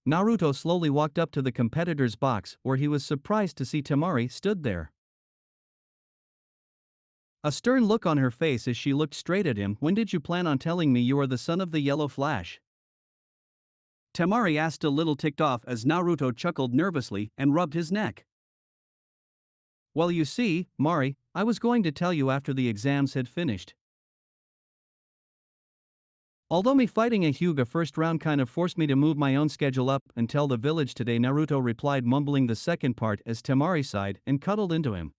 Naruto slowly walked up to the competitor's box where he was surprised to see Temari stood there. A stern look on her face as she looked straight at him. "When did you plan on telling me you are the son of the Yellow Flash?" Temari asked, a little ticked off as Naruto chuckled nervously and rubbed his neck. "Well, you see, Mari, I was going to tell you after the exams had finished. Although me fighting a Hyuga first round kind of forced me to move my own schedule up and tell the village today," Naruto replied, mumbling the second part as Temari sighed and cuddled into him.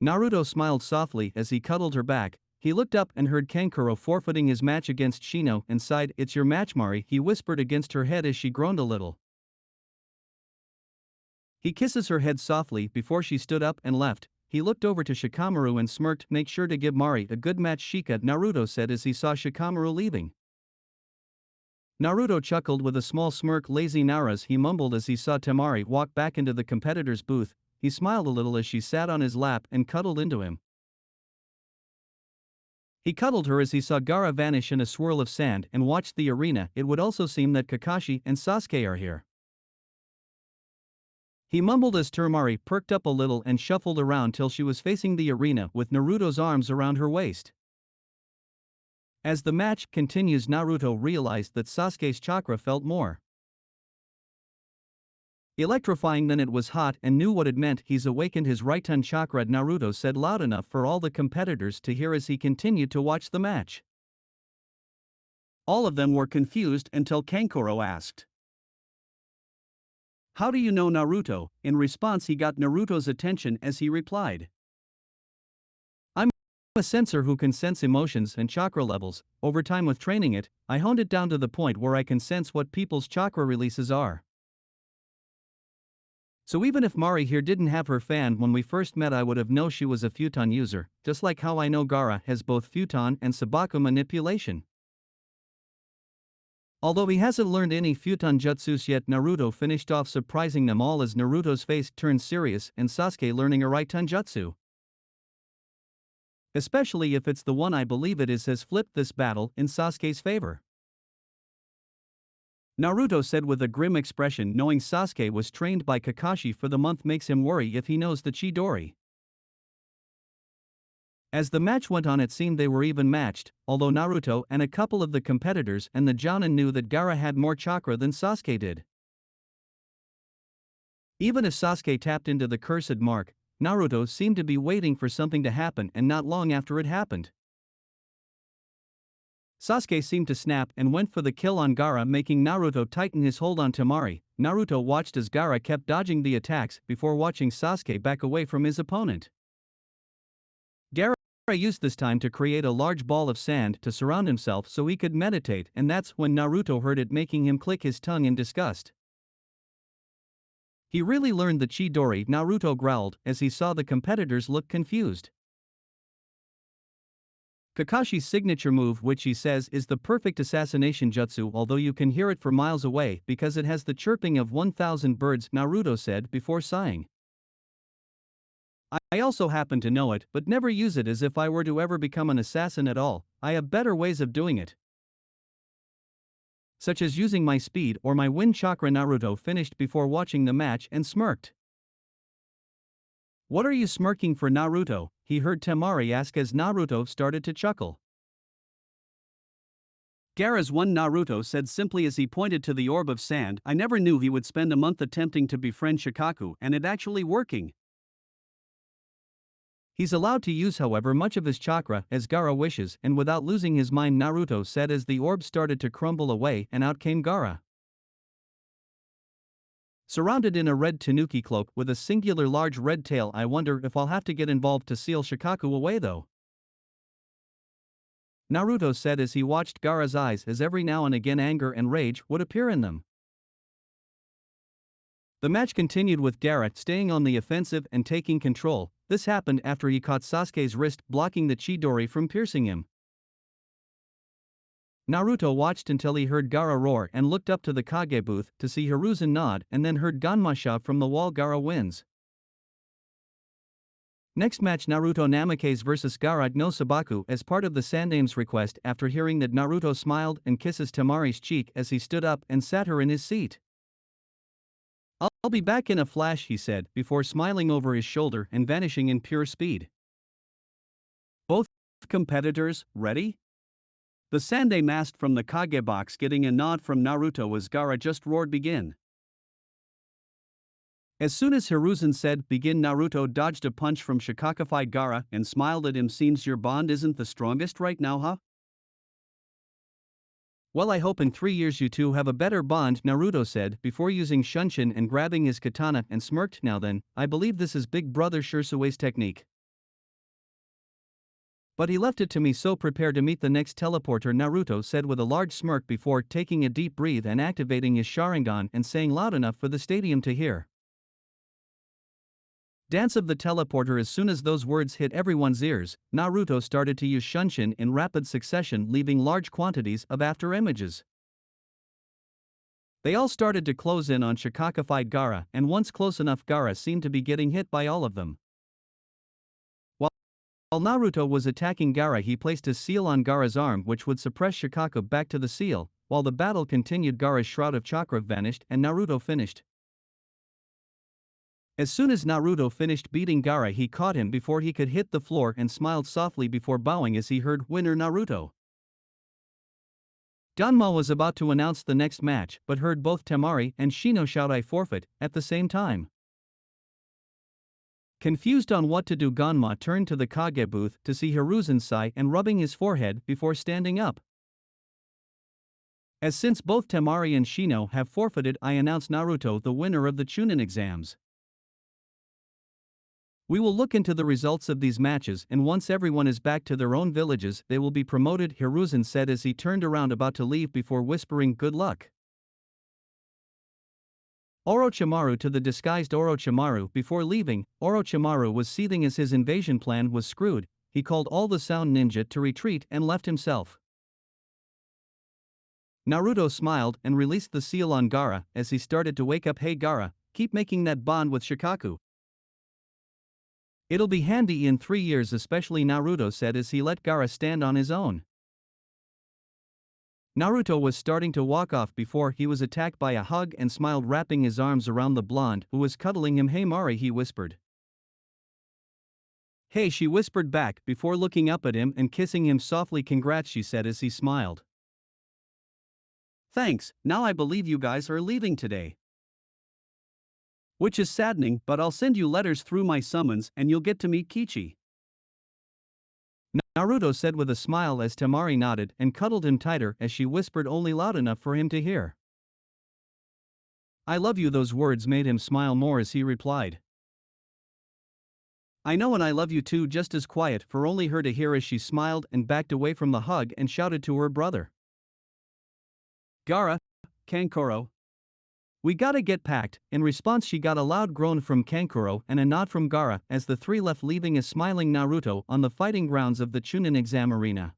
Naruto smiled softly as he cuddled her back. He looked up and heard Kankuro forfeiting his match against Shino and sighed. "It's your match, Mari," he whispered against her head as she groaned a little. He kisses her head softly before she stood up and left. He looked over to Shikamaru and smirked. "Make sure to give Mari a good match, Shika," Naruto said as he saw Shikamaru leaving. Naruto chuckled with a small smirk. "Lazy Naras," he mumbled as he saw Temari walk back into the competitor's booth. He smiled a little as she sat on his lap and cuddled into him. He cuddled her as he saw Gaara vanish in a swirl of sand and watched the arena. It would also seem that Kakashi and Sasuke are here. He mumbled as Temari perked up a little and shuffled around till she was facing the arena with Naruto's arms around her waist. As the match continues, Naruto realized that Sasuke's chakra felt more electrifying than it was hot and knew what it meant. "He's awakened his Raiten chakra," Naruto said loud enough for all the competitors to hear as he continued to watch the match. All of them were confused until Kankuro asked, "How do you know, Naruto?" In response, he got Naruto's attention as he replied, "I'm a sensor who can sense emotions and chakra levels. Over time with training it, I honed it down to the point where I can sense what people's chakra releases are. So even if Mari here didn't have her fan when we first met, I would have known she was a futon user, just like how I know Gaara has both futon and sabaku manipulation. Although he hasn't learned any futon jutsus yet," Naruto finished off, surprising them all as Naruto's face turned serious. "And Sasuke learning a Raiten jutsu, especially if it's the one I believe it is, has flipped this battle in Sasuke's favor," Naruto said with a grim expression. Knowing Sasuke was trained by Kakashi for the month makes him worry if he knows the Chidori. As the match went on, it seemed they were even matched, although Naruto and a couple of the competitors and the Jounin knew that Gaara had more chakra than Sasuke did. Even if Sasuke tapped into the cursed mark, Naruto seemed to be waiting for something to happen, and not long after it happened, Sasuke seemed to snap and went for the kill on Gaara, making Naruto tighten his hold on Temari. Naruto watched as Gaara kept dodging the attacks before watching Sasuke back away from his opponent. Gaara used this time to create a large ball of sand to surround himself so he could meditate, and that's when Naruto heard it, making him click his tongue in disgust. "He really learned the Chidori," Naruto growled as he saw the competitors look confused. Kakashi's signature move, which he says is the perfect assassination jutsu, although you can hear it for miles away because it has the chirping of 1,000 birds, Naruto said before sighing. "I also happen to know it, but never use it. As if I were to ever become an assassin at all, I have better ways of doing it, such as using my speed or my wind chakra," Naruto finished before watching the match and smirked. "What are you smirking for, Naruto?" he heard Temari ask as Naruto started to chuckle. "Gaara's won," Naruto said simply as he pointed to the orb of sand. "I never knew he would spend a month attempting to befriend Shikaku, and it actually working. He's allowed to use, however, much of his chakra as Gaara wishes and without losing his mind," Naruto said as the orb started to crumble away and out came Gaara, surrounded in a red tanuki cloak with a singular large red tail. "I wonder if I'll have to get involved to seal Shikaku away though," Naruto said as he watched Gaara's eyes as every now and again anger and rage would appear in them. The match continued with Gaara staying on the offensive and taking control. This happened after he caught Sasuke's wrist, blocking the Chidori from piercing him. Naruto watched until he heard Gaara roar and looked up to the Kage booth to see Hiruzen nod and then heard Ganmasha from the wall. Gaara wins. Next match Naruto Namikaze vs Gaara no Sabaku as part of the Sandame's request after hearing that Naruto smiled and kisses Temari's cheek as he stood up and sat her in his seat. I'll be back in a flash, he said, before smiling over his shoulder and vanishing in pure speed. Both competitors ready? The Sandame asked from the Kage box, getting a nod from Naruto as Gaara just roared begin. As soon as Hiruzen said begin, Naruto dodged a punch from Shikakified Gaara and smiled at him. Seems your bond isn't the strongest right now, huh? Well, I hope in 3 years you two have a better bond, Naruto said before using Shunshin and grabbing his katana and smirked. Now then, I believe this is Big Brother Shirsue's technique. But he left it to me, so prepare to meet the next teleporter, Naruto said with a large smirk before taking a deep breath and activating his Sharingan and saying loud enough for the stadium to hear. Dance of the teleporter. As soon as those words hit everyone's ears, Naruto started to use Shunshin in rapid succession, leaving large quantities of after images. They all started to close in on Shikakified Gaara, and once close enough, Gaara seemed to be getting hit by all of them. While Naruto was attacking Gaara, he placed his seal on Gaara's arm, which would suppress Shikaku back to the seal. While the battle continued, Gaara's shroud of chakra vanished and Naruto finished. As soon as Naruto finished beating Gaara, he caught him before he could hit the floor and smiled softly before bowing as he heard winner Naruto. Danma was about to announce the next match but heard both Temari and Shino shout "I forfeit" at the same time. Confused on what to do, Ganma turned to the Kage booth to see Hiruzen sigh and rubbing his forehead before standing up. As since both Temari and Shino have forfeited, I announce Naruto the winner of the Chunin exams. We will look into the results of these matches, and once everyone is back to their own villages, they will be promoted, Hiruzen said as he turned around about to leave before whispering good luck. Orochimaru to the disguised Orochimaru. Before leaving, Orochimaru was seething as his invasion plan was screwed. He called all the sound ninja to retreat and left himself. Naruto smiled and released the seal on Gaara as he started to wake up. Hey Gaara, keep making that bond with Shikaku. It'll be handy in 3 years, especially, Naruto said as he let Gaara stand on his own. Naruto was starting to walk off before he was attacked by a hug and smiled, wrapping his arms around the blonde who was cuddling him. Hey Mari, he whispered. Hey, she whispered back before looking up at him and kissing him softly. Congrats, she said as he smiled. Thanks, now I believe you guys are leaving today. Which is saddening, but I'll send you letters through my summons and you'll get to meet Kichi. Naruto said with a smile as Temari nodded and cuddled him tighter as she whispered, only loud enough for him to hear. I love you. Those words made him smile more as he replied. I know, and I love you too, just as quiet for only her to hear as she smiled and backed away from the hug and shouted to her brother. Gaara, Kankuro. We gotta get packed. In response, she got a loud groan from Kankuro and a nod from Gaara as the three left, leaving a smiling Naruto on the fighting grounds of the Chunin exam arena.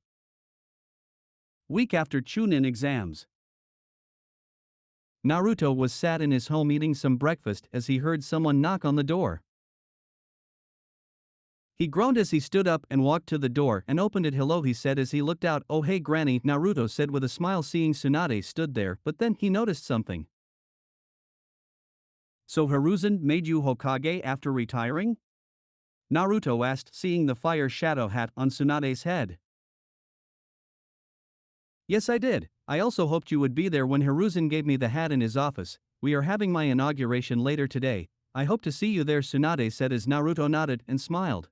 Week after Chunin exams, Naruto was sat in his home eating some breakfast as he heard someone knock on the door. He groaned as he stood up and walked to the door and opened it. Hello, he said as he looked out. Oh hey Granny, Naruto said with a smile, seeing Tsunade stood there, but then he noticed something. So Hiruzen made you Hokage after retiring? Naruto asked, seeing the fire shadow hat on Tsunade's head. Yes, I did. I also hoped you would be there when Hiruzen gave me the hat in his office. We are having my inauguration later today. I hope to see you there, Tsunade said as Naruto nodded and smiled.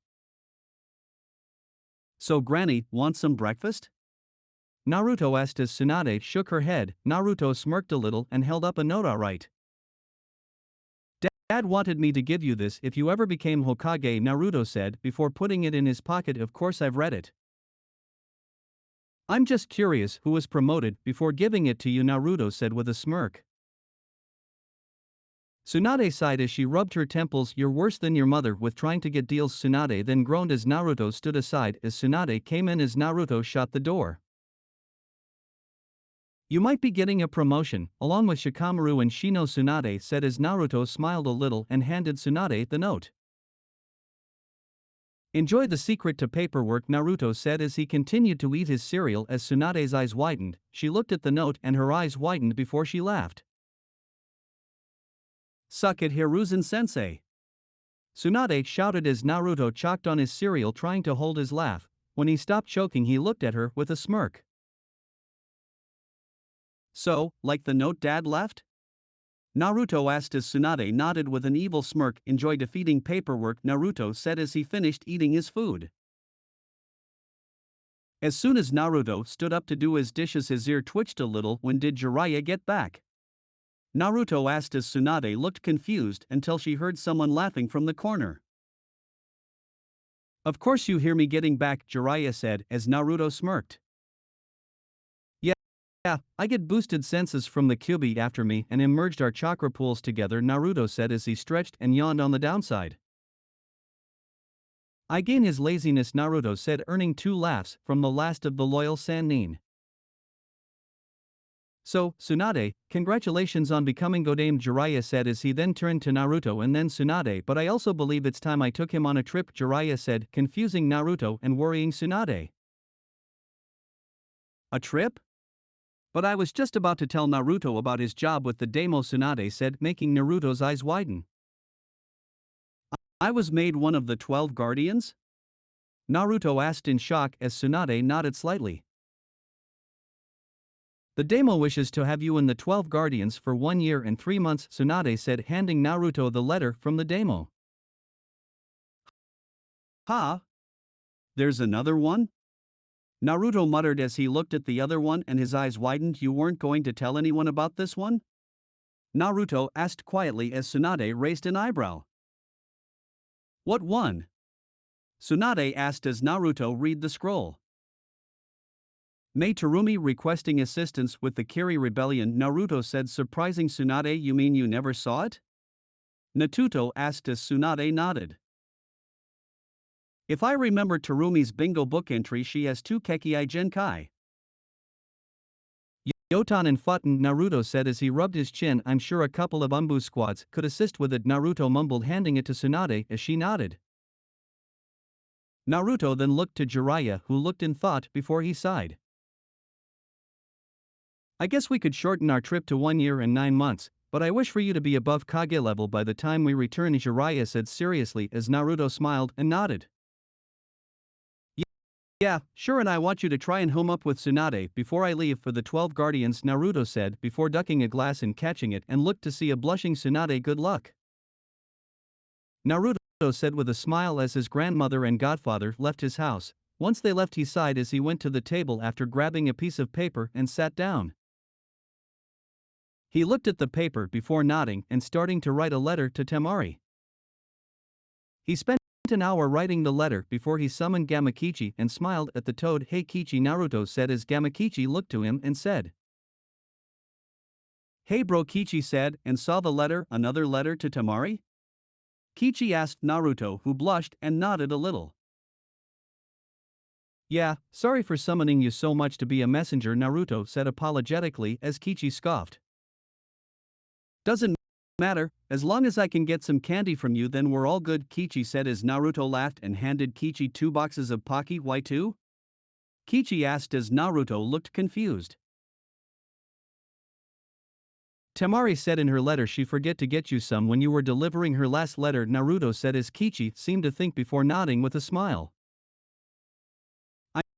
So Granny wants some breakfast? Naruto asked as Tsunade shook her head. Naruto smirked a little and held up a note. Alright. Dad wanted me to give you this if you ever became Hokage, Naruto said before putting it in his pocket. Of course I've read it. I'm just curious who was promoted before giving it to you, Naruto said with a smirk. Tsunade sighed as she rubbed her temples. You're worse than your mother with trying to get deals, Tsunade then groaned as Naruto stood aside as Tsunade came in as Naruto shut the door. You might be getting a promotion, along with Shikamaru and Shino, Tsunade said as Naruto smiled a little and handed Tsunade the note. Enjoy the secret to paperwork, Naruto said as he continued to eat his cereal. As Tsunade's eyes widened, she looked at the note and her eyes widened before she laughed. Suck it, Hiruzen-sensei. Tsunade shouted as Naruto choked on his cereal, trying to hold his laugh. When he stopped choking, he looked at her with a smirk. So, like the note Dad left? Naruto asked as Tsunade nodded with an evil smirk. Enjoy defeating paperwork, Naruto said as he finished eating his food. As soon as Naruto stood up to do his dishes, his ear twitched a little. When did Jiraiya get back? Naruto asked as Tsunade looked confused until she heard someone laughing from the corner. Of course you hear me getting back, Jiraiya said as Naruto smirked. Yeah, I get boosted senses from the Kyuubi after me and merged our chakra pools together, Naruto said as he stretched and yawned on the downside. I gain his laziness, Naruto said, earning 2 laughs from the last of the loyal Sannin. So, Tsunade, congratulations on becoming Godame, Jiraiya said as he then turned to Naruto and then Tsunade. But I also believe it's time I took him on a trip, Jiraiya said, confusing Naruto and worrying Tsunade. A trip? But I was just about to tell Naruto about his job with the Daimyo, Tsunade said, making Naruto's eyes widen. I was made one of the 12 guardians? Naruto asked in shock as Tsunade nodded slightly. The Daimyo wishes to have you in the 12 guardians for 1 year and 3 months, Tsunade said, handing Naruto the letter from the Daimyo. Ha? There's another one? Naruto muttered as he looked at the other one and his eyes widened. You weren't going to tell anyone about this one? Naruto asked quietly as Tsunade raised an eyebrow. What one? Tsunade asked as Naruto read the scroll. May Terumi requesting assistance with the Kiri rebellion, Naruto said, surprising Tsunade. You mean you never saw it? Natuto asked as Tsunade nodded. If I remember Terumi's bingo book entry, she has 2 Kekii Genkai. Yotan and Futen, Naruto said as he rubbed his chin. I'm sure a couple of Umbu squads could assist with it, Naruto mumbled, handing it to Tsunade as she nodded. Naruto then looked to Jiraiya, who looked in thought before he sighed. I guess we could shorten our trip to 1 year and 9 months, but I wish for you to be above Kage level by the time we return, Jiraiya said seriously as Naruto smiled and nodded. Yeah, sure, and I want you to try and home up with Tsunade before I leave for the 12 guardians, Naruto said before ducking a glass and catching it and looked to see a blushing Tsunade. Good luck. Naruto said with a smile as his grandmother and godfather left his house. Once they left, he sighed as he went to the table after grabbing a piece of paper and sat down. He looked at the paper before nodding and starting to write a letter to Temari. He spent an hour writing the letter before he summoned Gamakichi and smiled at the toad. Hey Kichi, Naruto said as Gamakichi looked to him and said. Hey bro, Kichi said and saw the letter. Another letter to Temari? Kichi asked Naruto, who blushed and nodded a little. Yeah, sorry for summoning you so much to be a messenger, Naruto said apologetically as Kichi scoffed. Doesn't matter, as long as I can get some candy from you then we're all good, Kichi said as Naruto laughed and handed Kichi 2 boxes of Pocky. Why 2? Kichi asked as Naruto looked confused. Temari said in her letter she forget to get you some when you were delivering her last letter, Naruto said as Kichi seemed to think before nodding with a smile.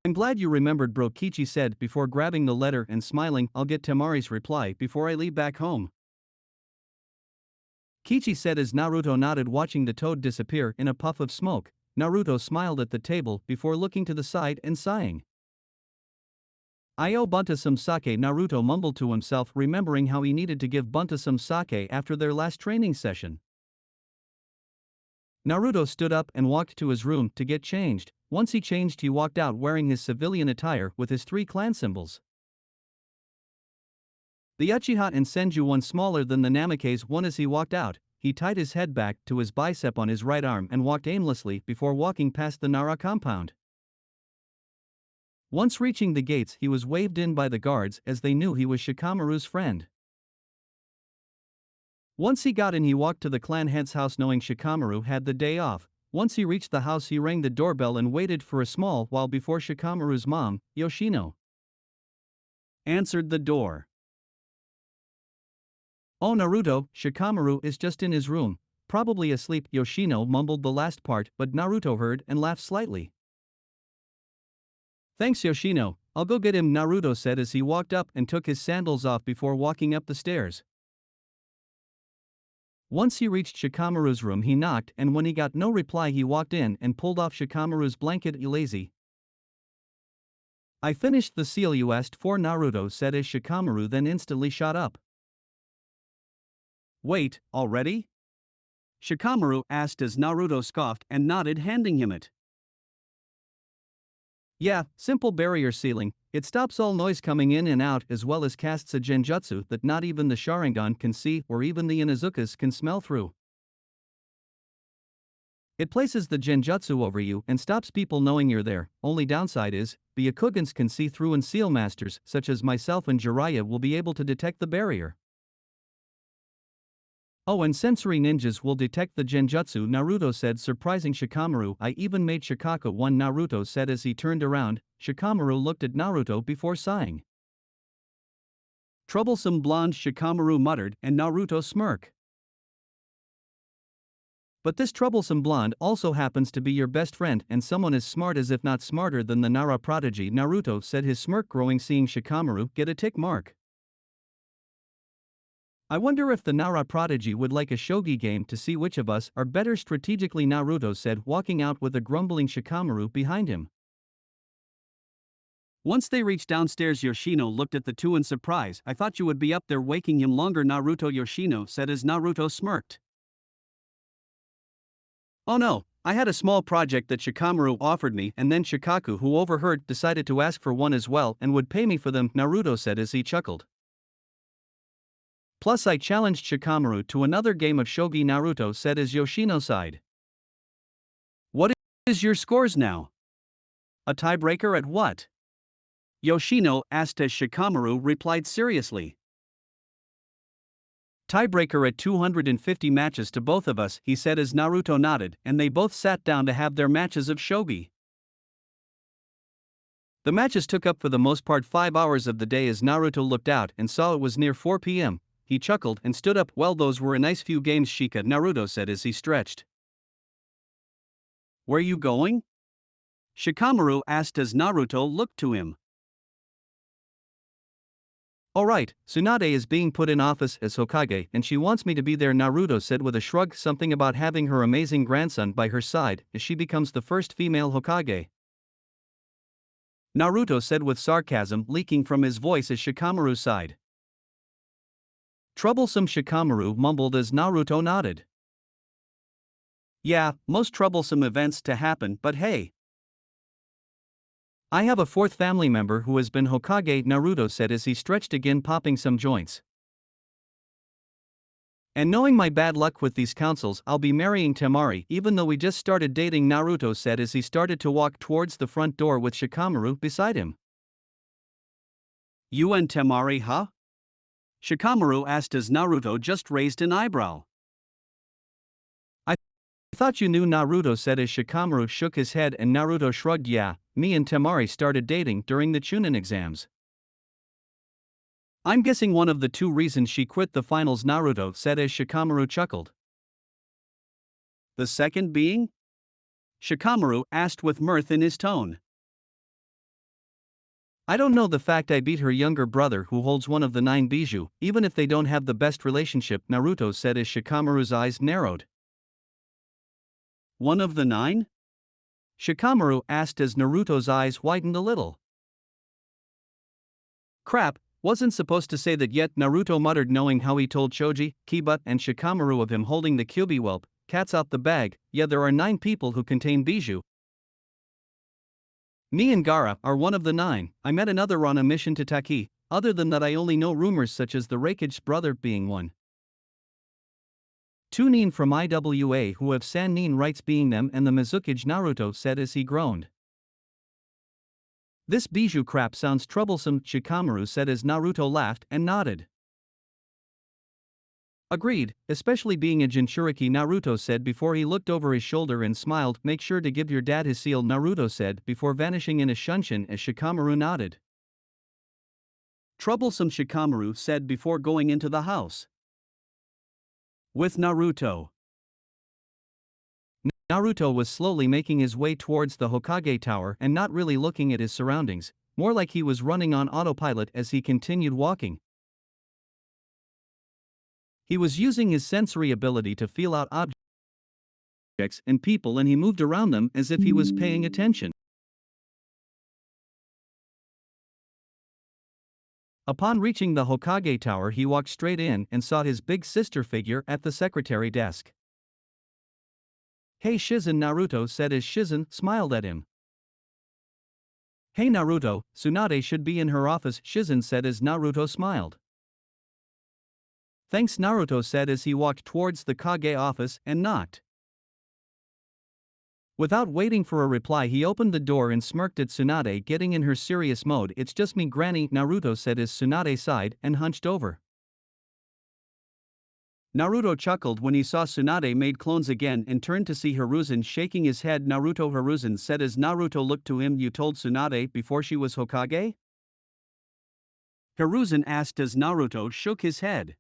I'm glad you remembered bro, Kichi said before grabbing the letter and smiling. I'll get Temari's reply before I leave back home. Kichi said as Naruto nodded, watching the toad disappear in a puff of smoke. Naruto smiled at the table before looking to the side and sighing. I owe Bunta some sake, Naruto mumbled to himself, remembering how he needed to give Bunta some sake after their last training session. Naruto stood up and walked to his room to get changed. Once he changed, he walked out wearing his civilian attire with his 3 clan symbols. The Uchiha and Senju one smaller than the Namake's one. As he walked out, he tied his head back to his bicep on his right arm and walked aimlessly before walking past the Nara compound. Once reaching the gates, he was waved in by the guards as they knew he was Shikamaru's friend. Once he got in, he walked to the clan head's house knowing Shikamaru had the day off. Once he reached the house, he rang the doorbell and waited for a small while before Shikamaru's mom, Yoshino, answered the door. "Oh, Naruto, Shikamaru is just in his room, probably asleep." Yoshino mumbled the last part, but Naruto heard and laughed slightly. "Thanks, Yoshino, I'll go get him," Naruto said as he walked up and took his sandals off before walking up the stairs. Once he reached Shikamaru's room, he knocked, and when he got no reply, he walked in and pulled off Shikamaru's blanket. "You lazy." "I finished the seal you asked for," Naruto said as Shikamaru then instantly shot up. "Wait, already?" Shikamaru asked as Naruto scoffed and nodded, handing him it. "Yeah, simple barrier sealing. It stops all noise coming in and out, as well as casts a genjutsu that not even the Sharingan can see or even the Inuzukas can smell through. It places the genjutsu over you and stops people knowing you're there. Only downside is, the Yakugans can see through, and seal masters such as myself and Jiraiya will be able to detect the barrier. Oh, and sensory ninjas will detect the genjutsu," Naruto said, surprising Shikamaru. "I even made Shikaku one," Naruto said as he turned around. Shikamaru looked at Naruto before sighing. "Troublesome blonde," Shikamaru muttered, and Naruto smirked. "But this troublesome blonde also happens to be your best friend and someone as smart as if not smarter than the Nara prodigy," Naruto said, his smirk growing seeing Shikamaru get a tick mark. "I wonder if the Nara prodigy would like a shogi game to see which of us are better strategically," Naruto said, walking out with a grumbling Shikamaru behind him. Once they reached downstairs, Yoshino looked at the two in surprise. "I thought you would be up there waking him longer," Naruto Yoshino said as Naruto smirked. "Oh no, I had a small project that Shikamaru offered me, and then Shikaku, who overheard, decided to ask for one as well and would pay me for them," Naruto said as he chuckled. "Plus I challenged Shikamaru to another game of shogi," Naruto said as Yoshino sighed. "What is your scores now?" "A tiebreaker at what?" Yoshino asked as Shikamaru replied seriously. "Tiebreaker at 250 matches to both of us," he said as Naruto nodded, and they both sat down to have their matches of shogi. The matches took up for the most part 5 hours of the day. As Naruto looked out and saw it was near 4 p.m., he chuckled and stood up. "Well, those were a nice few games, Shika," Naruto said as he stretched. "Where you going?" Shikamaru asked as Naruto looked to him. "Alright, Tsunade is being put in office as Hokage and she wants me to be there," Naruto said with a shrug, something about having her amazing grandson by her side as she becomes the first female Hokage. Naruto said with sarcasm leaking from his voice as Shikamaru sighed. "Troublesome," Shikamaru mumbled as Naruto nodded. "Yeah, most troublesome events to happen, but hey. I have a fourth family member who has been Hokage," Naruto said as he stretched again, popping some joints. "And knowing my bad luck with these councils, I'll be marrying Temari even though we just started dating," Naruto said as he started to walk towards the front door with Shikamaru beside him. "You and Temari, huh?" Shikamaru asked as Naruto just raised an eyebrow. "I thought you knew," Naruto said as Shikamaru shook his head, and Naruto shrugged. "Yeah, me and Temari started dating during the Chunin exams. I'm guessing one of the two reasons she quit the finals," Naruto said as Shikamaru chuckled. "The second being?" Shikamaru asked with mirth in his tone. "I don't know. The fact I beat her younger brother who holds one of the 9 bijou, even if they don't have the best relationship," Naruto said as Shikamaru's eyes narrowed. "One of the 9? Shikamaru asked as Naruto's eyes widened a little. "Crap, wasn't supposed to say that yet," Naruto muttered, knowing how he told Choji, Kiba, and Shikamaru of him holding the Kyuubi whelp. "Cat's out the bag. Yeah, there are 9 people who contain bijou. Me and Gaara are one of the 9. I met another on a mission to Taki. Other than that, I only know rumors such as the Raikage brother being one. 2 nin from IWA who have San nin rights being them and the Mizukage," Naruto said as he groaned. "This bijou crap sounds troublesome," Shikamaru said as Naruto laughed and nodded. Agreed, especially being a Jinchuriki, Naruto said before he looked over his shoulder and smiled. Make sure to give your dad his seal, Naruto said before vanishing in a shunshin as Shikamaru nodded. Troublesome, Shikamaru said before going into the house. With Naruto. Naruto was slowly making his way towards the Hokage Tower and not really looking at his surroundings, more like he was running on autopilot as he continued walking. He was using his sensory ability to feel out objects and people, and he moved around them as if he was paying attention. Upon reaching the Hokage Tower, he walked straight in and saw his big sister figure at the secretary desk. Hey Shizen, Naruto said as Shizen smiled at him. Hey Naruto, Tsunade should be in her office, Shizen said as Naruto smiled. Thanks, Naruto said as he walked towards the Kage office and knocked. Without waiting for a reply, he opened the door and smirked at Tsunade, getting in her serious mode. It's just me, Granny, Naruto said as Tsunade sighed and hunched over. Naruto chuckled when he saw Tsunade made clones again and turned to see Hiruzen shaking his head. Naruto, Hiruzen said as Naruto looked to him. You told Tsunade before she was Hokage? Hiruzen asked as Naruto shook his head.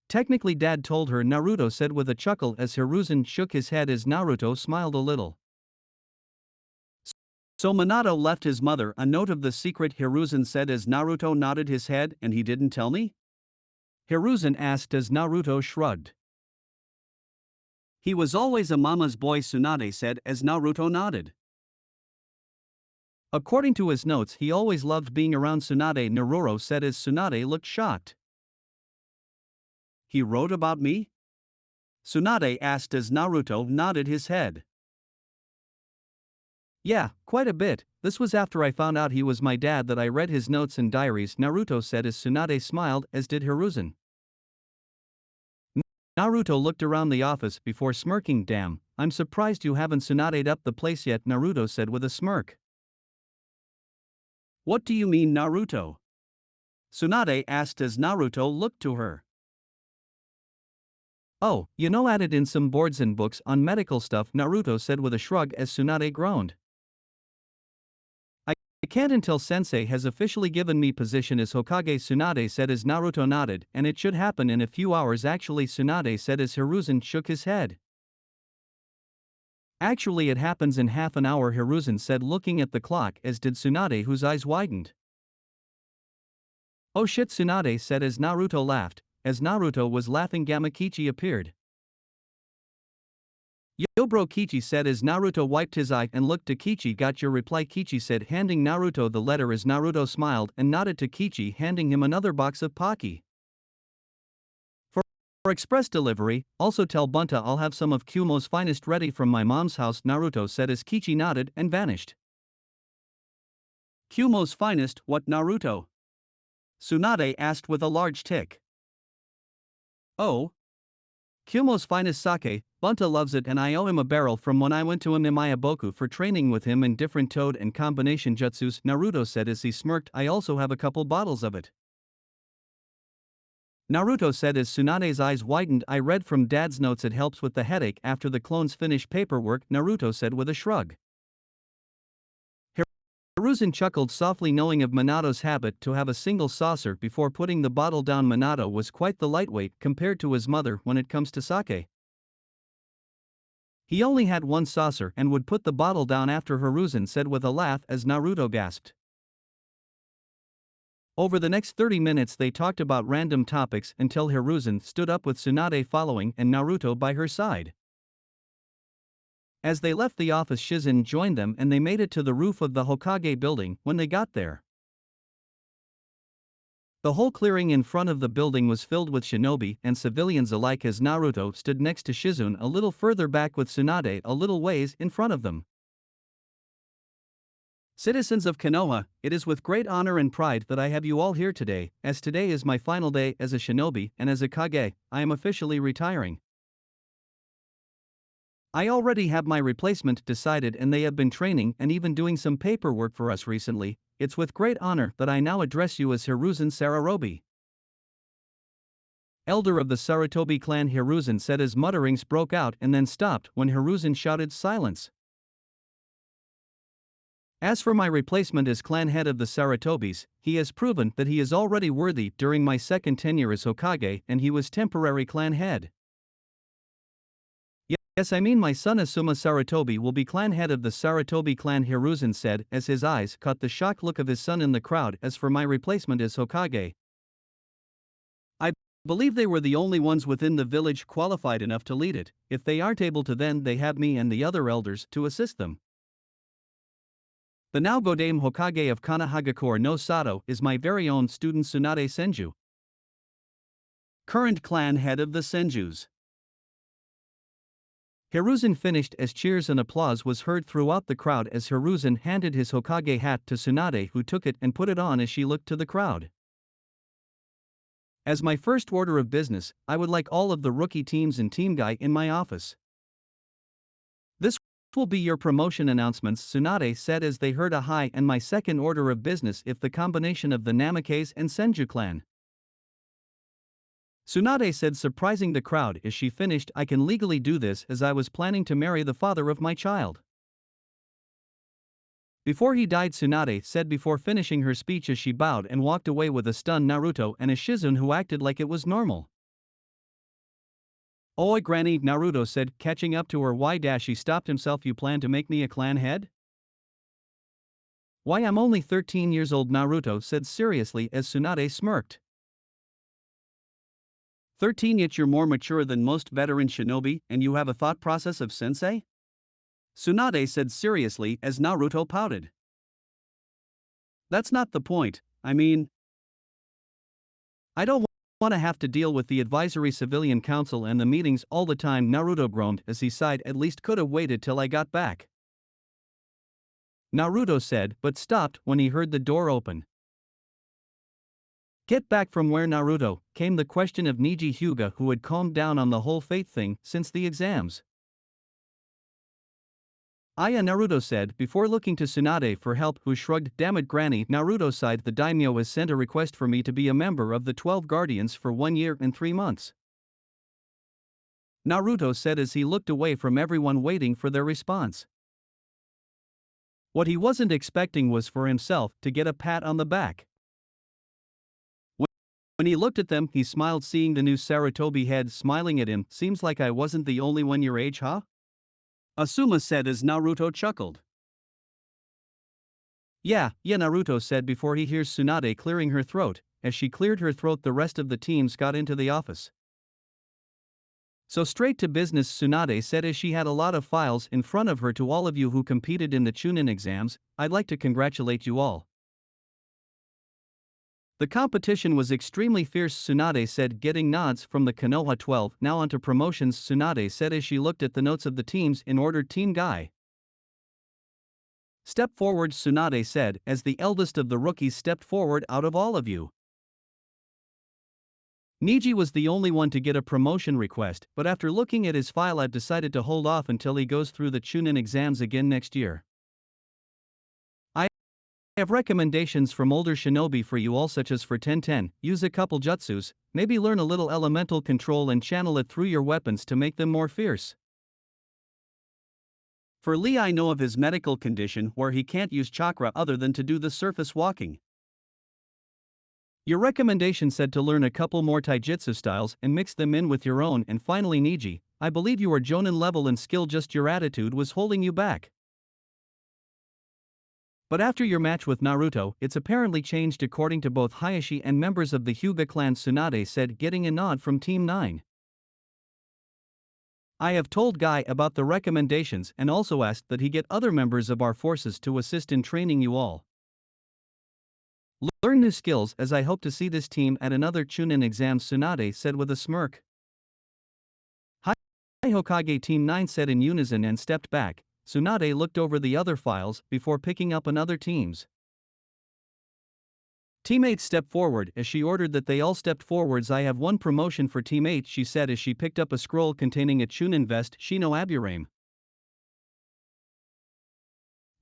Technically Dad told her, Naruto said with a chuckle as Hiruzen shook his head as Naruto smiled a little. So Minato left his mother a note of the secret, Hiruzen said as Naruto nodded his head. And he didn't tell me? Hiruzen asked as Naruto shrugged. He was always a mama's boy, Tsunade said as Naruto nodded. According to his notes, he always loved being around Tsunade, Naruto said as Tsunade looked shocked. He wrote about me? Tsunade asked as Naruto nodded his head. Yeah, quite a bit. This was after I found out he was my dad that I read his notes and diaries, Naruto said as Tsunade smiled, as did Hiruzen. Naruto looked around the office before smirking. Damn, I'm surprised you haven't Tsunade'd up the place yet, Naruto said with a smirk. What do you mean, Naruto? Tsunade asked as Naruto looked to her. Oh, you know, added in some boards and books on medical stuff, Naruto said with a shrug as Tsunade groaned. I can't until Sensei has officially given me position as Hokage, Tsunade said as Naruto nodded, and it should happen in a few hours actually, Tsunade said as Hiruzen shook his head. Actually it happens in half an hour, Hiruzen said looking at the clock, as did Tsunade, whose eyes widened. Oh shit, Tsunade said as Naruto laughed. As Naruto was laughing, Gamakichi appeared. Yo bro, Kichi said as Naruto wiped his eye and looked to Kichi. Got your reply, Kichi said, handing Naruto the letter as Naruto smiled and nodded to Kichi, handing him another box of Pocky. For express delivery, also tell Bunta I'll have some of Kumo's finest ready from my mom's house, Naruto said as Kichi nodded and vanished. Kumo's finest, what, Naruto? Tsunade asked with a large tick. Oh. Kumo's finest sake, Bunta loves it and I owe him a barrel from when I went to Imaiboku for training with him in different toad and combination jutsus, Naruto said as he smirked. I also have a couple bottles of it. Naruto said as Tsunade's eyes widened. I read from Dad's notes it helps with the headache after the clones finish paperwork, Naruto said with a shrug. Hiruzen chuckled softly, knowing of Minato's habit to have a single saucer before putting the bottle down. Minato was quite the lightweight compared to his mother when it comes to sake. He only had one saucer and would put the bottle down after, Hiruzen said with a laugh as Naruto gasped. Over the next 30 minutes they talked about random topics until Hiruzen stood up with Tsunade following and Naruto by her side. As they left the office, Shizen joined them and they made it to the roof of the Hokage building. When they got there, the whole clearing in front of the building was filled with shinobi and civilians alike as Naruto stood next to Shizen a little further back with Tsunade a little ways in front of them. Citizens of Konoha, it is with great honor and pride that I have you all here today, as today is my final day as a shinobi and as a Kage. I am officially retiring. I already have my replacement decided and they have been training and even doing some paperwork for us recently. It's with great honor that I now address you as Hiruzen Sararobi. elder of the Sarutobi clan Hiruzen said as mutterings broke out and then stopped when Hiruzen shouted silence. As for my replacement as clan head of the Sarutobis, he has proven that he is already worthy during my second tenure as Hokage and he was temporary clan head. Yes, I mean my son Asuma Sarutobi will be clan head of the Sarutobi clan, Hiruzen said as his eyes caught the shocked look of his son in the crowd. As for my replacement as Hokage, I believe they were the only ones within the village qualified enough to lead it. If they aren't able to, then they have me and the other elders to assist them. The now Godame Hokage of Kanahagakure no Sato is my very own student Tsunade Senju, current clan head of the Senjus. Hiruzen finished as cheers and applause was heard throughout the crowd as Hiruzen handed his Hokage hat to Tsunade, who took it and put it on as she looked to the crowd. As my first order of business, I would like all of the rookie teams and team guy in my office. This will be your promotion announcements, Tsunade said as they heard a hi. And my second order of business if the combination of the Namikaze and Senju clan. Tsunade said, surprising the crowd as she finished. I can legally do this as I was planning to marry the father of my child. Before he died, Tsunade said before finishing her speech as she bowed and walked away with a stunned Naruto and a Shizune who acted like it was normal. Oi granny, Naruto said, catching up to her. Why? He stopped himself. You plan to make me a clan head? Why, I'm only 13 years old, Naruto said seriously as Tsunade smirked. 13, yet you're more mature than most veteran shinobi and you have a thought process of sensei? Tsunade said seriously as Naruto pouted. That's not the point. I mean, I don't want to have to deal with the advisory civilian council and the meetings all the time, Naruto groaned as he sighed. At least could have waited till I got back, Naruto said, but stopped when he heard the door open. Get back from where, Naruto? Came the question of Niji Hyuga, who had calmed down on the whole fate thing since the exams. Aya, Naruto said before looking to Tsunade for help, who shrugged. Damn it, granny, Naruto sighed. The daimyo has sent a request for me to be a member of the 12 Guardians for 1 year and 3 months. Naruto said as he looked away from everyone waiting for their response. What he wasn't expecting was for himself to get a pat on the back. When he looked at them, he smiled, seeing the new Sarutobi head smiling at him. Seems like I wasn't the only one your age, huh? Asuma said as Naruto chuckled. Yeah, Naruto said before he hears Tsunade clearing her throat. As she cleared her throat, the rest of the teams got into the office. So straight to business, Tsunade said as she had a lot of files in front of her. To all of you who competed in the Chunin exams, I'd like to congratulate you all. The competition was extremely fierce, Tsunade said, getting nods from the Konoha 12. Now onto promotions, Tsunade said as she looked at the notes of the teams and ordered Team Guy. Step forward, Tsunade said, as the eldest of the rookies stepped forward. Out of all of you, Niji was the only one to get a promotion request, but after looking at his file, I've decided to hold off until he goes through the Chunin exams again next year. I have recommendations from older shinobi for you all, such as for 10-10, use a couple jutsus, maybe learn a little elemental control and channel it through your weapons to make them more fierce. For Lee, I know of his medical condition where he can't use chakra other than to do the surface walking. Your recommendation said to learn a couple more taijutsu styles and mix them in with your own. And finally, Niji, I believe you are Jonin level in skill, just your attitude was holding you back. But after your match with Naruto, it's apparently changed, according to both Hayashi and members of the Hyuga clan, Tsunade said, getting a nod from Team 9. I have told Guy about the recommendations and also asked that he get other members of our forces to assist in training you all. Learn new skills, as I hope to see this team at another Chunin exam, Tsunade said with a smirk. Hi, Hokage, Team 9 said in unison and stepped back. Tsunade looked over the other files before picking up another team's. Teammates stepped forward as she ordered that they all stepped forwards. I have one promotion for Team 8, she said as she picked up a scroll containing a Chunin vest, Shino Aburame.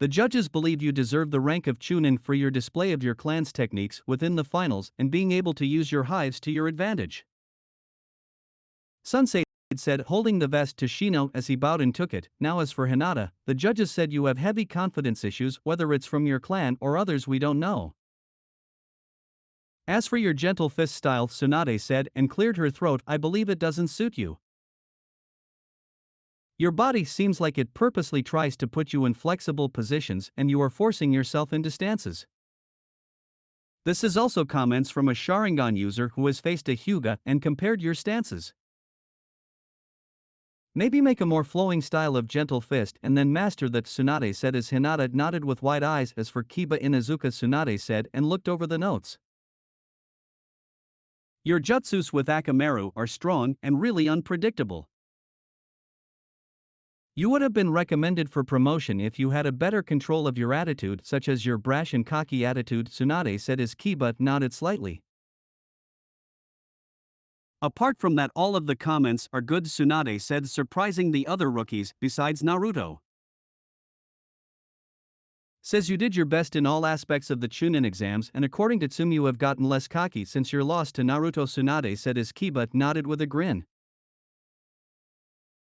The judges believe you deserve the rank of Chunin for your display of your clan's techniques within the finals and being able to use your hives to your advantage. Sensei said, holding the vest to Shino as he bowed and took it. Now as for Hinata, the judges said you have heavy confidence issues, whether it's from your clan or others we don't know. As for your gentle fist style, Tsunade said and cleared her throat, I believe it doesn't suit you. Your body seems like it purposely tries to put you in flexible positions and you are forcing yourself into stances. This is also comments from a Sharingan user who has faced a Hyuga and compared your stances. Maybe make a more flowing style of gentle fist and then master that, Tsunade said as Hinata nodded with wide eyes. As for Kiba Inuzuka, Tsunade said and looked over the notes. Your jutsus with Akamaru are strong and really unpredictable. You would have been recommended for promotion if you had a better control of your attitude, such as your brash and cocky attitude, Tsunade said as Kiba nodded slightly. Apart from that, all of the comments are good, Tsunade said, surprising the other rookies besides Naruto. Says you did your best in all aspects of the Chunin exams, and according to Tsum you have gotten less cocky since your loss to Naruto, Tsunade said as Kiba nodded with a grin.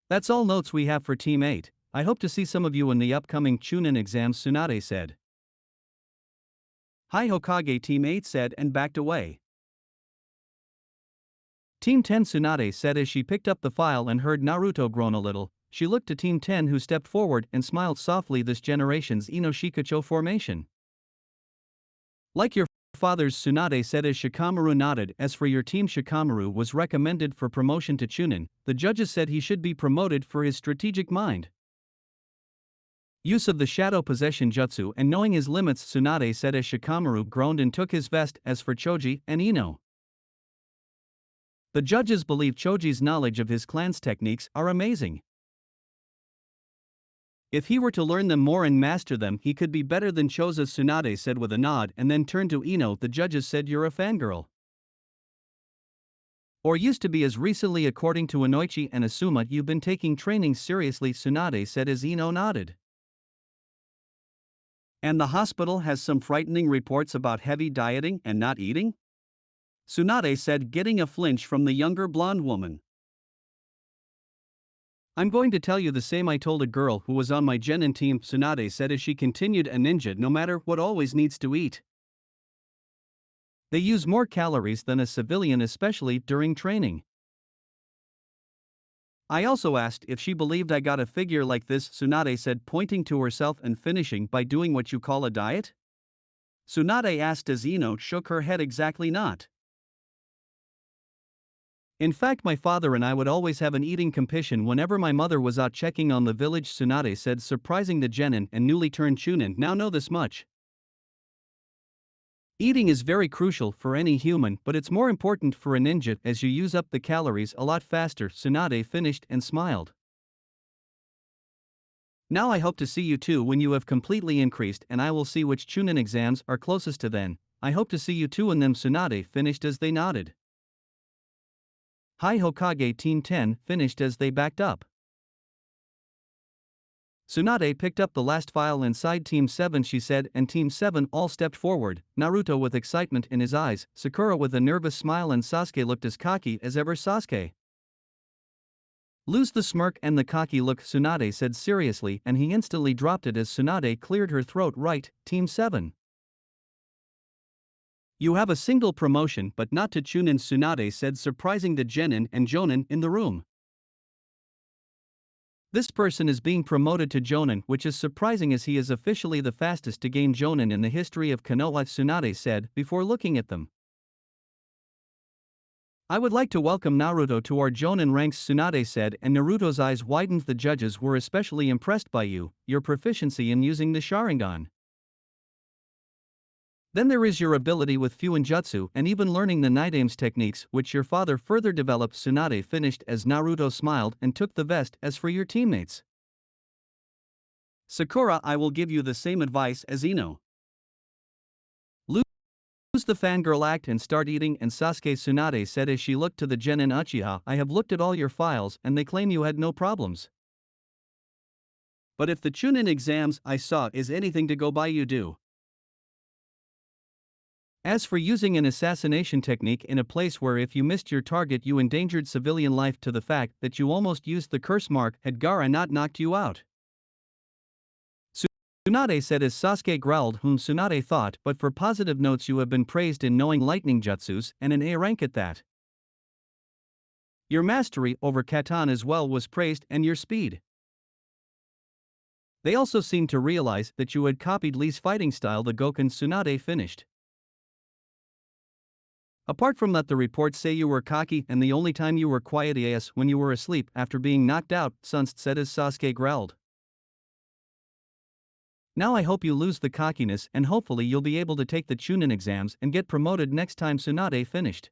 That's all notes we have for Team 8. I hope to see some of you in the upcoming Chunin exams, Tsunade said. Hi Hokage, Team 8 said and backed away. Team 10, Tsunade said as she picked up the file and heard Naruto groan a little. She looked to Team 10 who stepped forward and smiled softly. This generation's Ino Shikacho formation. Like your father's, Tsunade said as Shikamaru nodded. As for your team, Shikamaru was recommended for promotion to Chunin. The judges said he should be promoted for his strategic mind, use of the shadow possession jutsu, and knowing his limits, Tsunade said as Shikamaru groaned and took his vest. As for Choji and Ino, the judges believe Choji's knowledge of his clan's techniques are amazing. If he were to learn them more and master them, he could be better than Choza, Tsunade said with a nod and then turned to Ino. The judges said you're a fangirl. Or used to be as recently. According to Inoichi and Asuma, you've been taking training seriously, Tsunade said as Ino nodded. And the hospital has some frightening reports about heavy dieting and not eating? Tsunade said, getting a flinch from the younger blonde woman. I'm going to tell you the same I told a girl who was on my Genin team, Tsunade said as she continued, a ninja no matter what always needs to eat. They use more calories than a civilian, especially during training. I also asked if she believed I got a figure like this, Tsunade said, pointing to herself and finishing, by doing what you call a diet? Tsunade asked as Ino shook her head, exactly not. In fact, my father and I would always have an eating competition whenever my mother was out checking on the village, Tsunade said, surprising the Genin and newly turned Chunin now know this much. Eating is very crucial for any human, but it's more important for a ninja as you use up the calories a lot faster, Tsunade finished and smiled. Now I hope to see you too when you have completely increased, and I will see which Chunin exams are closest to then. I hope to see you too in them, Tsunade finished as they nodded. Hi Hokage, Team 10 finished as they backed up. Tsunade picked up the last file inside Team 7, she said, and Team 7 all stepped forward, Naruto with excitement in his eyes, Sakura with a nervous smile, and Sasuke looked as cocky as ever. Sasuke, lose the smirk and the cocky look, Tsunade said seriously, and he instantly dropped it as Tsunade cleared her throat. Right, Team 7. You have a single promotion but not to Chunin, Tsunade said, surprising the Genin and Jonin in the room. This person is being promoted to Jonin, which is surprising as he is officially the fastest to gain Jonin in the history of Konoha, Tsunade said before looking at them. I would like to welcome Naruto to our Jonin ranks, Tsunade said, and Naruto's eyes widened. The judges were especially impressed by your proficiency in using the Sharingan. Then there is your ability with Fuinjutsu and even learning the Nidame's techniques, which your father further developed, Tsunade finished as Naruto smiled and took the vest. As for your teammates, Sakura, I will give you the same advice as Ino. Lose the fangirl act and start eating, and Sasuke, Tsunade said as she looked to the Genin Uchiha, I have looked at all your files and they claim you had no problems. But if the Chunin exams I saw is anything to go by, you do. As for using an assassination technique in a place where if you missed your target you endangered civilian life to the fact that you almost used the curse mark had Gaara not knocked you out. Tsunade said as Sasuke growled Tsunade thought but for positive notes you have been praised in knowing lightning jutsus and an A rank at that. Your mastery over katan as well was praised and your speed. They also seemed to realize that you had copied Lee's fighting style the Goken Tsunade finished. Apart from that the reports say you were cocky and the only time you were quiet is when you were asleep after being knocked out, Sunst said as Sasuke growled. Now I hope you lose the cockiness and hopefully you'll be able to take the Chunin exams and get promoted next time Tsunade finished.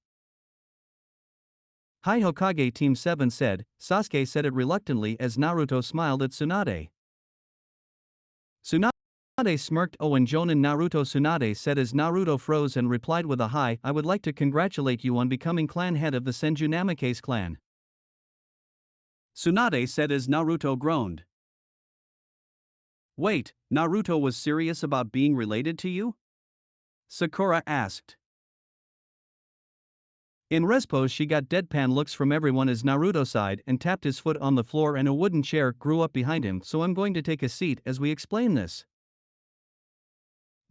Hi Hokage Team 7 said. Sasuke said it reluctantly as Naruto smiled at Tsunade. Tsunade smirked and Jonin Naruto Tsunade said as Naruto froze and replied with a hi, I would like to congratulate you on becoming clan head of the Senju Namake's clan. Tsunade said as Naruto groaned. Wait, Naruto was serious about being related to you? Sakura asked. In Respose she got deadpan looks from everyone as Naruto sighed and tapped his foot on the floor and a wooden chair grew up behind him so I'm going to take a seat as we explain this.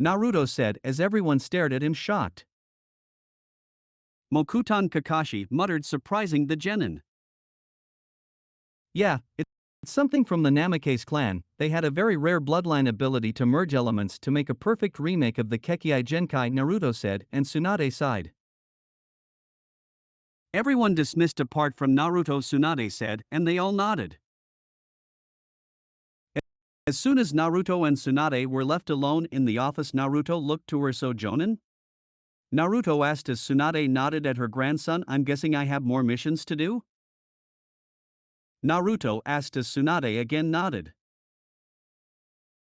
Naruto said as everyone stared at him shocked. Mokutan Kakashi muttered surprising the genin. Yeah, it's something from the Namake's clan, they had a very rare bloodline ability to merge elements to make a perfect remake of the Kekkai Genkai Naruto said and Tsunade sighed. Everyone dismissed apart from Naruto Tsunade said and they all nodded. As soon as Naruto and Tsunade were left alone in the office Naruto looked to her so Jonin? Naruto asked as Tsunade nodded at her grandson I'm guessing I have more missions to do? Naruto asked as Tsunade again nodded.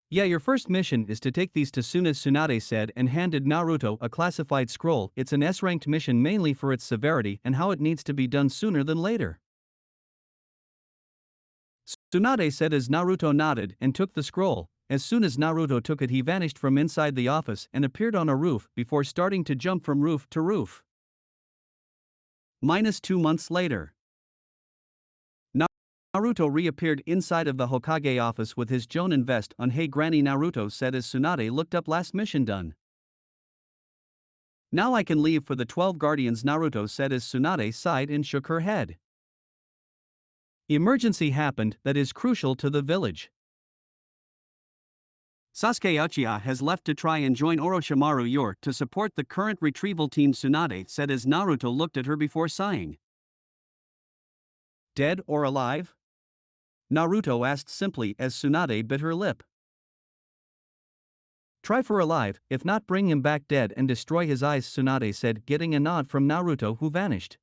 Yeah your first mission is to take these to Tsunade said and handed Naruto a classified scroll it's an S-ranked mission mainly for its severity and how it needs to be done sooner than later. Tsunade said as Naruto nodded and took the scroll. As soon as Naruto took it he vanished from inside the office and appeared on a roof before starting to jump from roof to roof. -2 months later. Naruto reappeared inside of the Hokage office with his Jonin vest on. Hey Granny Naruto said as Tsunade looked up last mission done. Now I can leave for the 12 guardians Naruto said as Tsunade sighed and shook her head. Emergency happened that is crucial to the village. Sasuke Uchiha has left to try and join Orochimaru Yor to support the current retrieval team Tsunade said as Naruto looked at her before sighing. Dead or alive? Naruto asked simply as Tsunade bit her lip. Try for alive, if not bring him back dead and destroy his eyes Tsunade said getting a nod from Naruto who vanished.